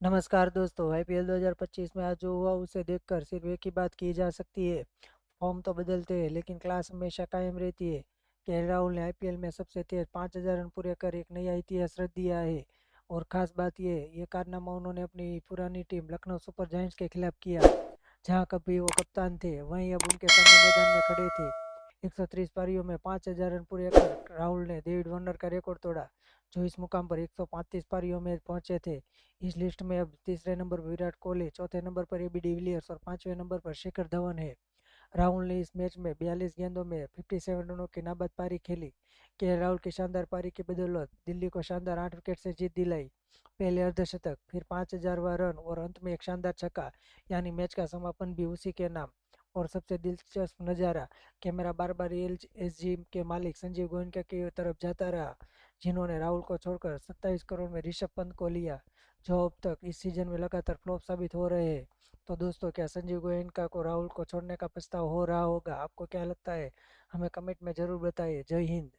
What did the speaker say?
नमस्कार दोस्तों, आईपीएल 2025 में आज जो हुआ उसे देखकर सिर्फ एक ही बात की जा सकती है। फॉर्म तो बदलते हैं लेकिन क्लास हमेशा कायम रहती है। केएल राहुल ने आईपीएल में सबसे तेज 5,000 रन पूरे कर एक नया इतिहास रच दिया है। और खास बात ये कारनामा उन्होंने अपनी पुरानी टीम लखनऊ सुपर जायंट्स के खिलाफ किया, जहां कभी वो कप्तान थे वहीं अब उनके सामने मैदान में खड़े थे। 130 पारियों में 5,000 रन पूरे कर राहुल ने डेविड वार्नर का रिकॉर्ड तोड़ा, जो इस मुकाम पर 135 पारियों में पहुंचे थे। इस लिस्ट में अब तीसरे नंबर पर विराट कोहली, चौथे नंबर पर एबी डिविलियर्स और पांचवें नंबर पर शिखर धवन है। राहुल ने इस मैच में 42 गेंदों में 57 रनों की नाबाद पारी खेली। के राहुल की शानदार पारी की बदौलत दिल्ली को शानदार 8 विकेट से जीत दिलाई। पहले अर्धशतक, फिर 5,000वां रन और अंत में एक शानदार छक्का, यानी मैच का समापन भी उसी के नाम। और सबसे दिलचस्प नज़ारा, कैमरा बार बार एलएसजी के मालिक संजीव गोयनका की तरफ जाता रहा, जिन्होंने राहुल को छोड़कर 27 करोड़ में ऋषभ पंत को लिया, जो अब तक इस सीजन में लगातार फ्लॉप साबित हो रहे हैं। तो दोस्तों, क्या संजीव गोयनका को राहुल को छोड़ने का प्रस्ताव हो रहा होगा? आपको क्या लगता है? हमें कमेंट में ज़रूर बताइए। जय हिंद।